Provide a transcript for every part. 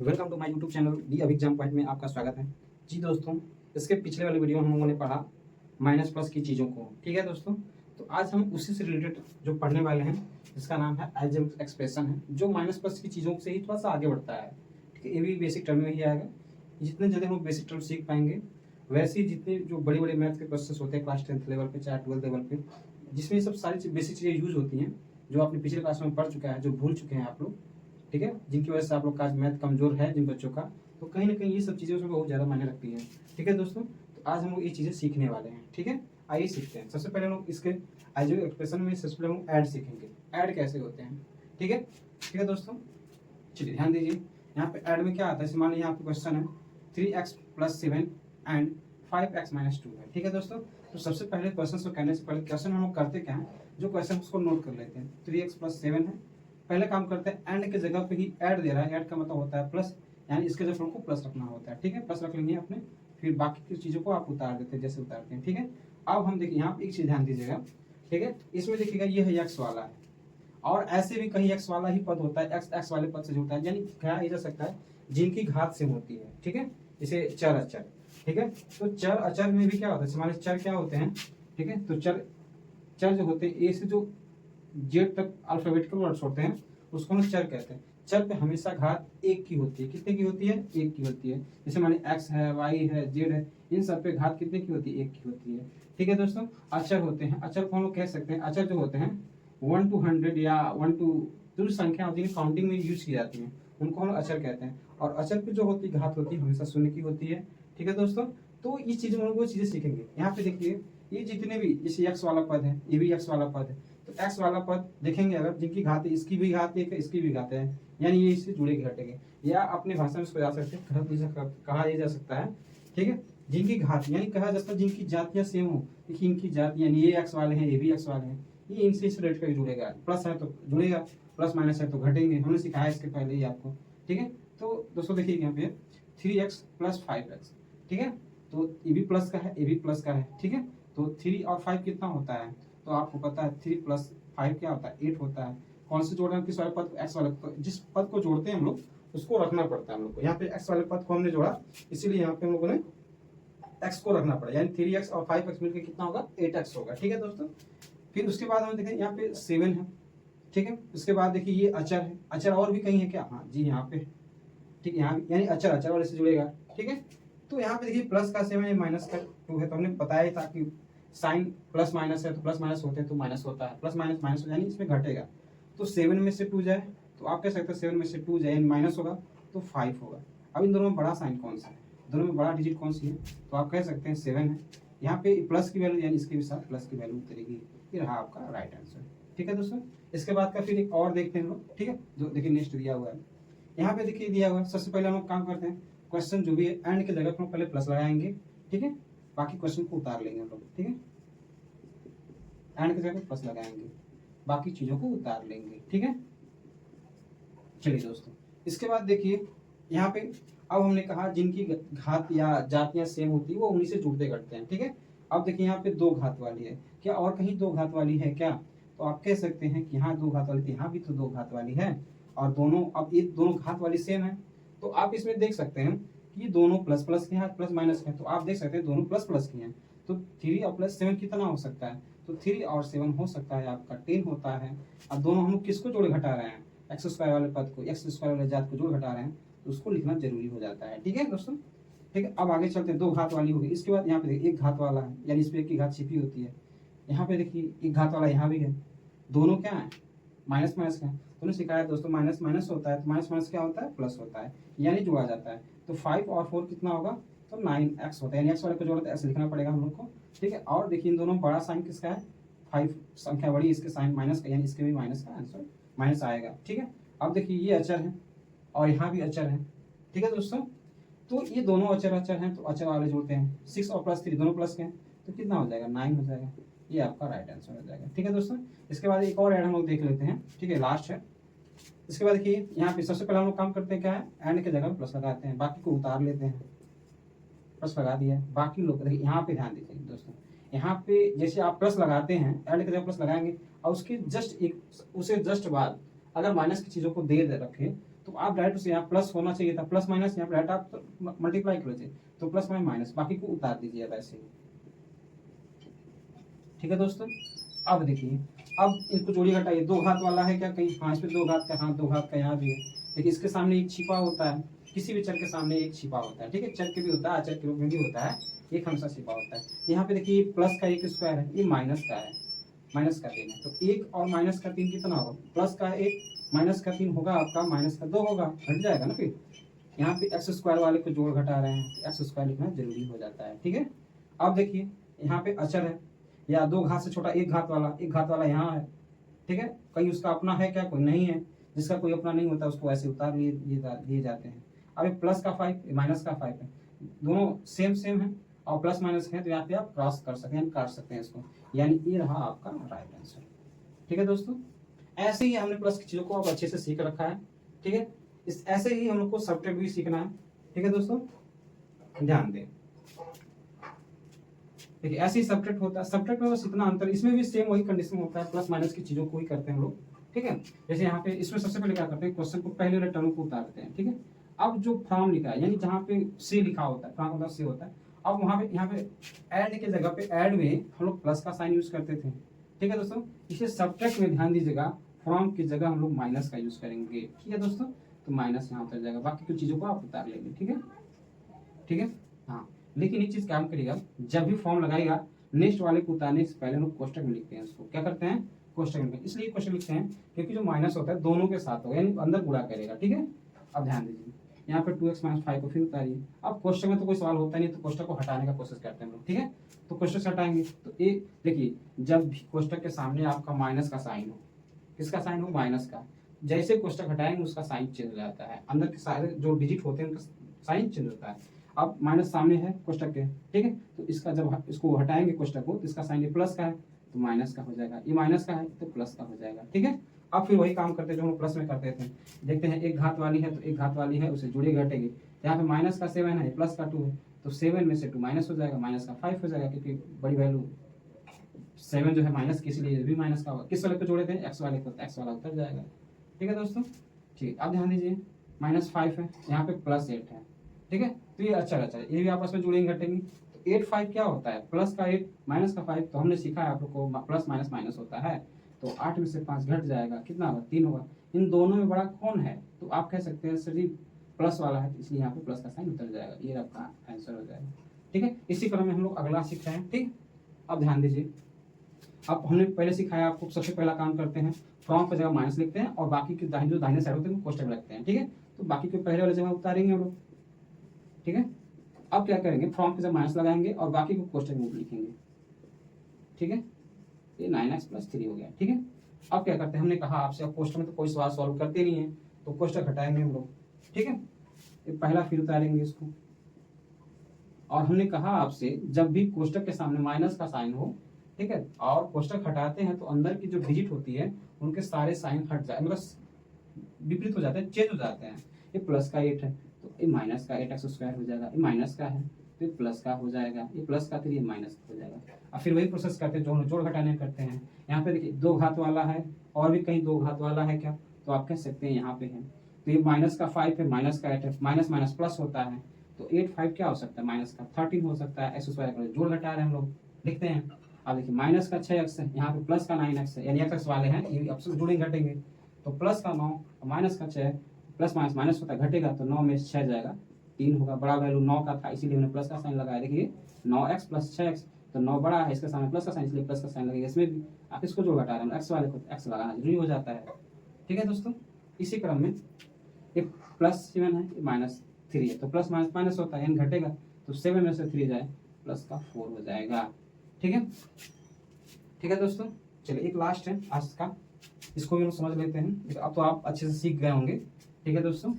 Welcome to my YouTube channel the Abhi exam point में आपका स्वागत है। जी दोस्तों, इसके पिछले वाले वीडियो में हम लोगों ने पढ़ा माइनस प्लस की चीज़ों को। ठीक है दोस्तों, तो आज हम उसी से रिलेटेड जो पढ़ने वाले हैं जिसका नाम है अलजेब्रिक एक्सप्रेशन है, जो माइनस प्लस की चीज़ों से ही थोड़ा सा आगे बढ़ता है। ठीक है, ये भी बेसिक टर्म में ही आएगा। जितने जल्दी हम लोग बेसिक टर्म सीख पाएंगे, वैसे ही जितने जो बड़े बड़े मैथ के क्वेश्चन होते हैं क्लास 10th लेवल पे चाहे 12th लेवल पे, जिसमें ये सब सारी बेसिक चीज़ें यूज होती हैं, जो आपने पिछले क्लास में पढ़ चुका है, जो भूल चुके हैं आप लोग। ठीक है, जिनकी वजह से आप लोग का आज मैथ कमजोर है जिन बच्चों का, तो कहीं ना कहीं ये सब चीज़ें उसमें बहुत ज़्यादा मायने रखती हैं। ठीक है दोस्तों, तो आज हम लोग ये चीज़ें सीखने वाले हैं। ठीक है, आइए सीखते हैं। सबसे पहले हम लोग इसके अलजेब्रिक एक्सप्रेशन में सबसे पहले हम ऐड सीखेंगे, ऐड कैसे होते हैं। ठीक है, ठीक है दोस्तों, चलिए ध्यान दीजिए। यहाँ पे ऐड में क्या आता है, जैसे मान लीजिए यहाँ पे क्वेश्चन है 3x+7 एंड 5x-2 है। ठीक है दोस्तों, तो सबसे पहले क्वेश्चन को करने से पहले क्वेश्चन हम लोग करते क्या है, जो क्वेश्चन उसको नोट कर लेते हैं। 3x+7 है, पहले काम करते हैं एंड के जगह पे ही ऐड दे रहा है, ऐड का मतलब होता है प्लस, यानी इसके जगह को प्लस रखना होता है। ठीक है, प्लस रख लेंगे अपने, फिर बाकी की चीज़ों को आप उतार देते हैं जैसे उतारते हैं। ठीक है, अब हम देखिए यहाँ पे एक चीज़ ध्यान दीजिएगा। ठीक है, इसमें देखिएगा ये है एक्स वाला है, और ऐसे भी कहीं एक्स वाला ही पद होता है, एक्स एक्स वाले पद से जुड़ता है, यानी कहा जा सकता है जिनकी घात से होती है। ठीक है, इसे चर अचर। ठीक है, तो चर अचर में भी क्या होता है, हमारे चर क्या होते हैं। ठीक है, तो चर चर जो होते हैं ए से जो जेड तक अल्फाबेटिकल वर्ड्स होते हैं उसको हम चर कहते हैं। चर पे हमेशा घात एक की होती है। कितने की होती है, एक की होती है। जैसे माने एक्स है, वाई है, जेड है, इन सब पे घात कितने की होती है, एक की होती है। ठीक है दोस्तों, अचर होते हैं, अचर को हम लोग कह सकते हैं, अचर जो होते हैं 1 to 100 या 1 to जो संख्या होती है काउंटिंग में यूज की जाती है, उनको हम लोग अचर कहते हैं। और अचर पे जो होती है घात होती है हमेशा शून्य की होती है। ठीक है दोस्तों, तो इस चीज में हम लोग वो चीजें सीखेंगे। यहाँ पे देखिए, ये जितने भी जैसे एक्स वाला पद है, ये भी एक्स वाला पद है, तो एक्स वाला पद देखेंगे अगर जिनकी घात है, इसकी भी घात एक है, इसकी भी घात है, यानी ये इससे जुड़ेगी घटेंगे, या अपने भाषा में इसको जा सकते हैं, कहा जा सकता है। ठीक है, जिनकी घात यानी कहा जाता है जिनकी जातियां सेम हो, देखिए इनकी जाति यानी ये एक्स वाले हैं, ये भी एक्स वाले हैं, ये इनसे इस रेट का जुड़ेगा, प्लस है तो जुड़ेगा, प्लस माइनस है तो घटेंगे, हमने सिखाया इसके पहले ही आपको। ठीक है, तो दोस्तों देखिए यहाँ पे 3x+5x। ठीक है, तो ये भी प्लस का है, ये भी प्लस का है। ठीक है, तो 3 और 5 कितना होता है, तो आपको पता है 3+5 क्या होता है, 8 होता है। कौन से जोड़ रहे हैं, किस वाले पद, एक्स वाले पद। जिस पद को जोड़ते हैं हम लोग उसको रखना पड़ता है हम लोग को। यहाँ पे एक्स वाले पद को हमने जोड़ा, इसीलिए यहाँ पे हम लोगों ने एक्स को रखना पड़ा, यानी 3x और 5x मिलकर कितना होगा, 8x होगा। ठीक है दोस्तों, फिर उसके बाद हम देखें यहाँ पे 7 है। ठीक है, उसके बाद देखिए ये अचर है, अचर और भी कहीं है क्या, हाँ जी यहाँ पे। ठीक है, यहाँ यानी अचर अचर वाले से जुड़ेगा। ठीक है, तो यहाँ पे देखिए प्लस का 7 है, माइनस का 2 है, तो हमने बताया ही था कि साइन प्लस माइनस है तो प्लस माइनस होते हैं तो माइनस होता है, प्लस माइनस माइनस यानी इसमें घटेगा। तो 7 में से 2 जाए तो आप कह सकते हैं 7 में से 2 जाए माइनस होगा तो 5 होगा। अब इन दोनों में बड़ा साइन कौन सा है, दोनों में बड़ा डिजिट कौन सी है, तो आप कह सकते हैं 7 है। यहाँ पे प्लस की वैल्यू यानी इसके भी साथ प्लस की वैल्यू उतरेगी, ये रहा आपका राइट आंसर। ठीक है दोस्तों, इसके बाद का फिर एक और देखते हैं हम लोग। ठीक है, जो देखिए नेक्स्ट दिया हुआ है, यहाँ पे देखिए दिया हुआ है, सबसे पहले हम लोग काम करते हैं, क्वेश्चन जो भी है एंड की जगह पर पहले प्लस लगाएंगे। ठीक है, बाकी क्वेश्चन को उतार लेंगे हम लोग। ठीक है, एंड की जगह प्लस लगाएंगे, बाकी चीजों को उतार लेंगे। ठीक है, चलिए दोस्तों, इसके बाद देखिए यहाँ पे, अब हमने कहा जिनकी घात या जातियां सेम होती है वो उन्हीं से जुड़ते घटते हैं। ठीक है, अब देखिए यहाँ पे 2 घात वाली है, क्या और कहीं 2 घात वाली है क्या, तो आप कह सकते हैं कि यहाँ 2 घात वाली थी, यहाँ भी तो 2 घात वाली है, और दोनों अब ये दोनों घात वाली सेम है, तो आप इसमें देख सकते हैं कि दोनों प्लस प्लस के हैं, प्लस माइनस के हैं, तो आप देख सकते हैं दोनों प्लस प्लस के हैं, तो 3 और प्लस 7 कितना हो सकता है, तो 3 और 7 हो सकता है आपका 10 होता है। अब दोनों हम लोग किसको जोड़े घटा रहे हैं, एक्स स्क्वायर वाले पद को एक्स स्क्वायर वाले जात को जोड़ घटा रहे हैं, तो उसको लिखना जरूरी हो जाता है। ठीक है दोस्तों, ठीक है, अब आगे चलते हैं, 2 घात वाली होगी, इसके बाद यहाँ पे देखिए 1 घात वाला है, यानी इस पे 1 की घात छिपी होती है। यहाँ पे देखिए 1 घात वाला यहाँ भी है, दोनों क्या है, माइनस माइनस का है, दोनों सिखाया दोस्तों, माइनस माइनस होता है तो माइनस माइनस क्या होता है, प्लस होता है, यानी जुड़ा जाता है। तो 5 और 4 कितना होगा, तो 9x होता है, यानी x वाले को जोड़ा तो x लिखना पड़ेगा हम लोग को। ठीक है, और देखिए इन दोनों बड़ा साइन किसका है, 5 संख्या बड़ी, इसके साइन माइनस का, यानी इसके भी माइनस का आंसर माइनस आएगा। ठीक है, अब देखिए ये अचर है और यहाँ भी अचर है। ठीक है दोस्तों, तो ये दोनों अचर अचर हैं तो अचर वाले जोड़ते हैं, 6 और +3 दोनों प्लस के हैं, तो कितना हो जाएगा, 9 हो जाएगा, ये आपका राइट आंसर हो जाएगा। ठीक है दोस्तों, इसके बाद एक और ऐड हम लोग देख लेते हैं। ठीक है, लास्ट है। इसके बाद देखिए यहाँ पे सबसे पहले हम लोग काम करते हैं क्या है, एंड के जगह प्लस लगाते हैं, बाकी को उतार लेते हैं, प्लस लगा दिया है, बाकी लोग देखिए यहाँ पे ध्यान दीजिए दोस्तों, यहाँ पे जैसे आप प्लस लगाते हैं, एंड के जगह प्लस लगाएंगे और उसके जस्ट एक उसे जस्ट बाद अगर माइनस की चीजों को दे रखें तो आप डायरेक्ट उसे यहाँ प्लस होना चाहिए था, प्लस माइनस यहाँ डायरेक्ट आप मल्टीप्लाई कर लीजिए, तो प्लस में माइनस, बाकी को उतार दीजिए वैसे ही। ठीक है दोस्तों, अब देखिए, अब इनको जोड़िए घटाइए, दो घात वाला है क्या कहीं, हाँ इसमें दो घात का, हाँ दो घात का यहाँ भी है, देखिए इसके सामने एक छिपा होता है, किसी भी चर के सामने एक छिपा होता है, ठीक है, चर के भी होता है, अचर के रूप में भी होता है, एक हमेशा छिपा होता है। यहाँ पे देखिए प्लस का एक स्क्वायर है, ये माइनस का है, माइनस का 3 है, तो एक और माइनस का 3 कितना होगा, प्लस का एक माइनस का 3 होगा आपका, माइनस का 2 होगा, घट जाएगा ना फिर। यहाँ पे एक्स स्क्वायर वाले को जोड़ घटा रहे हैं, एक्स स्क्वायर लिखना जरूरी हो जाता है, ठीक है। अब देखिए यहाँ पे अचर है, या दो घात से छोटा एक घात वाला, एक घात वाला यहाँ है, ठीक है, कहीं उसका अपना है क्या, कोई नहीं है, जिसका कोई अपना नहीं होता उसको ऐसे उतार लिए जाते हैं। अब ये प्लस का 5 माइनस का 5 है, दोनों सेम सेम है और प्लस माइनस है, तो यहाँ पे आप क्रॉस कर सकते हैं, काट सकते हैं इसको, यानी ये रहा आपका राइट आंसर। ठीक है दोस्तों, ऐसे ही हमने प्लस की चीजों को अब अच्छे से सीख रखा है, ठीक है। इस ऐसे ही हम लोग को सब्ट्रैक्ट भी सीखना है, ठीक है दोस्तों, ध्यान दें। देखिए ऐसे ही सब्ट्रैक्ट होता है, सब्ट्रैक्ट में बस इतना अंतर, इसमें भी सेम वही कंडीशन होता है, प्लस माइनस की चीजों को ही करते हैं हम लोग, ठीक है। जैसे यहाँ पे इसमें सबसे पहले क्या करते हैं, क्वेश्चन को पहले वाले टर्म को उतारते हैं, ठीक है। अब जो फ्रॉम लिखा है, यानी जहाँ पे सी लिखा होता है, फ्रॉम मतलब सी होता है, अब वहाँ पे यहाँ पे ऐड की जगह पे, ऐड में हम लोग प्लस का साइन यूज करते थे, ठीक है दोस्तों। इसे सब्ट्रैक्ट में ध्यान दीजिएगा, फ्रॉम की जगह हम लोग माइनस का यूज करेंगे, ठीक है दोस्तों। तो माइनस यहाँ उतर जाएगा, बाकी कुछ चीजों को आप उतार लेंगे, ठीक है, ठीक है। हाँ, लेकिन एक चीज काम करिएगा, जब भी फॉर्म लगाएगा नेक्स्ट वाले को उतारने से पहले हम लोग कोष्टक में लिखते हैं, उसको क्या करते हैं, कोष्टक में, इसलिए कोष्टक लिखते हैं क्योंकि जो माइनस होता है दोनों के साथ होगा, यानी अंदर गुणा करेगा, ठीक है। अब ध्यान दीजिए, यहाँ पे 2x - 5 को फिर उतारिए। अब कोष्टक में तो कोई सवाल होता नहीं, तो कोष्टक को हटाने का कोशिश करते हैं हम लोग, ठीक है। तो कोष्टक से हटाएंगे, तो एक देखिए, जब भी कोष्टक के सामने आपका माइनस का साइन हो, किसका साइन हो, माइनस का, जैसे कोष्टक हटाएंगे उसका साइन चेंज हो जाता है, अंदर के सारे जो डिजिट होते हैं उनका साइन चेंज होता है। अब माइनस सामने है कोष्टक के, ठीक है, तो इसका जब इसको हटाएंगे कोष्टक को, तो इसका साइन ये प्लस का है तो माइनस का हो जाएगा, ये माइनस का है तो प्लस का हो जाएगा, ठीक है। अब फिर वही काम करते हैं जो हम प्लस में करते थे, देखते हैं एक घात वाली है तो एक घात वाली है, उसे जुड़े घटेगी, यहाँ पे माइनस का 7 है, प्लस का 2 है, तो 7 में से 2 माइनस हो जाएगा, माइनस का 5 हो जाएगा, क्योंकि बड़ी वैल्यू 7 जो है माइनस की, इसलिए भी माइनस का होगा। किस वाले को जोड़े थे, एक्स वाले को, एक्स वाला उतर जाएगा, ठीक है दोस्तों। ठीक, अब ध्यान दीजिए, -5 है, यहाँ पे +8 है, ठीक है, तो ये अच्छा ये भी आपस में जुड़ेंगे घटेंगे, तो 8 5 क्या होता है, प्लस का 8 माइनस का 5, तो हमने सीखा है आप लोग को प्लस माइनस माइनस होता है, तो 8 में से 5 घट जाएगा, कितना होगा, 3 होगा। इन दोनों में बड़ा कौन है, तो आप कह सकते हैं सर जी प्लस वाला है, तो इसलिए यहाँ पे प्लस का साइन उतर जाएगा, ये आपका आंसर हो जाएगा, ठीक है। इसी क्रम में हम लोग अगला सीख रहे हैं, ठीक। अब ध्यान दीजिए, अब हमने पहले सिखाया आपको, सबसे पहला काम करते हैं, फ्रॉम की जगह माइनस लिखते हैं और बाकी के जो दाहिने साइड होते हैं कोष्टक में रखते हैं, ठीक है। तो बाकी के पहले वाले जगह उतारेंगे हम लोग, ठीक है। अब क्या करेंगे, फ्रॉम की जगह माइनस लगाएंगे और बाकी को कोष्टक में लिखेंगे, ठीक है। ये 9x + 3 हो गया, ठीक है। अब क्या करते हैं, हमने कहा आपसे, अब कोष्टक में तो कोई सवाल सॉल्व करते नहीं है, तो कोष्टक हटाएंगे हम लोग, ठीक है। ये पहला फिर उतारेंगे इसको, और हमने कहा आपसे जब भी कोष्टक के सामने माइनस का साइन हो, ठीक है, और कोष्टक हटाते हैं तो अंदर की जो डिजिट होती है उनके सारे साइन हट जाए, मतलब विपरीत हो जाते हैं, चेंज हो जाते हैं। ये प्लस का 8 है तो ये माइनस का 8x² हो जाएगा, ये माइनस का है तो ये प्लस का हो जाएगा, ये प्लस का 3 ये माइनस हो जाएगा। अब फिर वही प्रोसेस करते हैं जो हम जोड़ घटाने करते हैं। यहाँ पे देखिए 2 घात वाला है, और भी कहीं 2 घात वाला है क्या, तो आप कह सकते हैं यहाँ पे है, तो ये माइनस का 5 है, माइनस का 8 है, माइनस माइनस प्लस होता है, तो 8 5 क्या हो सकता है, माइनस का 13 हो सकता है, x² जोड़ घटा रहे हैं हम लोग, लिखते हैं। अब देखिए माइनस का 6x है, यहाँ पे प्लस का 9x है, यानी x वाले हैं, ये आपस में जुड़ेंगे घटेंगे, तो प्लस का 9 माइनस का 6, प्लस माइनस माइनस होता है घटेगा, तो 9 में 6 जाएगा, 3 होगा, बड़ा वैल्यू 9 का था इसीलिए हमने प्लस का साइन लगाया। देखिए 9x + 6x, तो 9 बड़ा है, इसके सामने प्लस का साइन, इसलिए प्लस का साइन लगेगा। इसमें भी आप इसको जोड़ घटा रहे हैं, एक्स वाले को एक्स लगाना जरूरी हो जाता है, ठीक है दोस्तों। इसी क्रम में ये +7 है, ये -3 है, तो प्लस माइनस माइनस होता है, यानी घटेगा, तो 7 में से 3 जाए प्लस का 4 हो जाएगा, ठीक है, ठीक है दोस्तों। चलिए एक लास्ट है आज का, इसको भी हम समझ लेते हैं, अब तो आप अच्छे से सीख गए होंगे, ठीक है दोस्तों।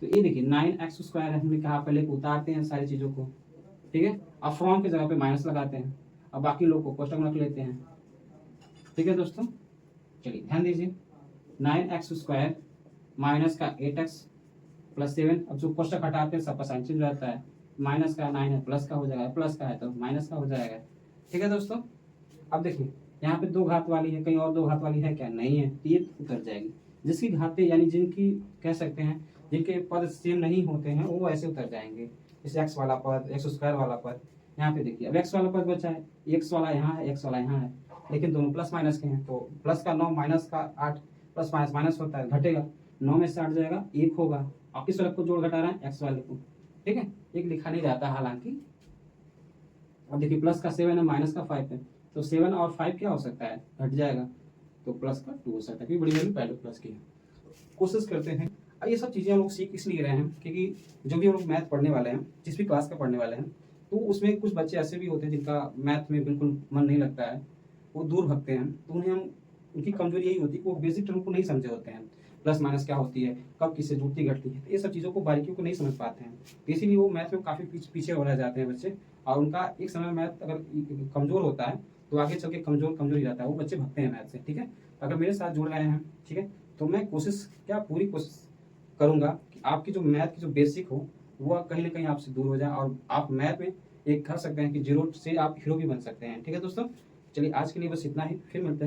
तो ये देखिए 9x² है, हमने कहा पहले उतारते हैं सारी चीज़ों को, ठीक है। अब फ्रॉम की जगह पे माइनस लगाते हैं, अब बाकी लोग को कोष्टक में रख लेते हैं, ठीक है दोस्तों। चलिए ध्यान दीजिए, 9x² माइनस का 8x + 7, अब जो कोष्टक हटाते हैं सबका साइन चेंज हो जाता है, माइनस का 9 है प्लस का हो जाएगा, प्लस का है तो माइनस का हो जाएगा, ठीक है दोस्तों। अब देखिए यहाँ पे 2 घात वाली है, कहीं और 2 घात वाली है क्या, नहीं है, तो ये उतर जाएगी। जिसकी घातें यानी जिनकी कह सकते हैं जिनके पद सेम नहीं होते हैं वो ऐसे उतर जाएंगे। जैसे एक्स वाला पद, एक्स स्क्वायर वाला पद। यहाँ पे देखिए अब एक्स वाला पद बचा है, एक्स वाला यहाँ है, एक्स वाला यहाँ है, लेकिन दोनों प्लस माइनस के हैं। तो प्लस का 9 माइनस का 8, प्लस माइनस माइनस होता है, घटेगा, 9 में से 8 जाएगा, 1 होगा। आप किस वाले को जोड़ घटा रहे हैं? एक्स वाले को। ठीक है, एक लिखा नहीं जाता हालांकि। अब देखिए प्लस का 7 है, माइनस का 5 है, तो 7 और 5 क्या हो सकता है? घट जाएगा, तो प्लस का 2 हो सकता है, क्योंकि बड़ी वैल्यू पहले प्लस की है। कोशिश करते हैं। अब ये सब चीज़ें हम लोग सीख इसलिए रहे हैं क्योंकि जो भी हम लोग मैथ पढ़ने वाले हैं, जिस भी क्लास का पढ़ने वाले हैं, तो उसमें कुछ बच्चे ऐसे भी होते हैं जिनका मैथ में बिल्कुल मन नहीं लगता है, वो दूर भगते हैं। तो उन्हें हम, उनकी कमजोरी यही होती है कि वो बेसिक टर्म को नहीं समझे होते हैं, प्लस माइनस क्या होती है, कब किससे जुड़ती घटती है, तो ये सब चीज़ों को, बारीकियों को नहीं समझ पाते हैं। तो इसीलिए वो मैथ में काफ़ी पीछे हो रह जाते हैं बच्चे, और उनका एक समय मैथ अगर कमज़ोर होता है तो आगे चल के कमज़ोर ही जाता है, वो बच्चे भगते हैं मैथ से। ठीक है, अगर मेरे साथ जुड़ रहे हैं, ठीक है, तो मैं पूरी कोशिश करूंगा कि आपकी जो मैथ की जो बेसिक हो वो कहीं ना कहीं आपसे दूर हो जाए, और आप मैथ में एक कर सकते हैं कि जीरो से आप हीरो भी बन सकते हैं। ठीक है दोस्तों, चलिए आज के लिए बस इतना ही, फिर मिलते हैं।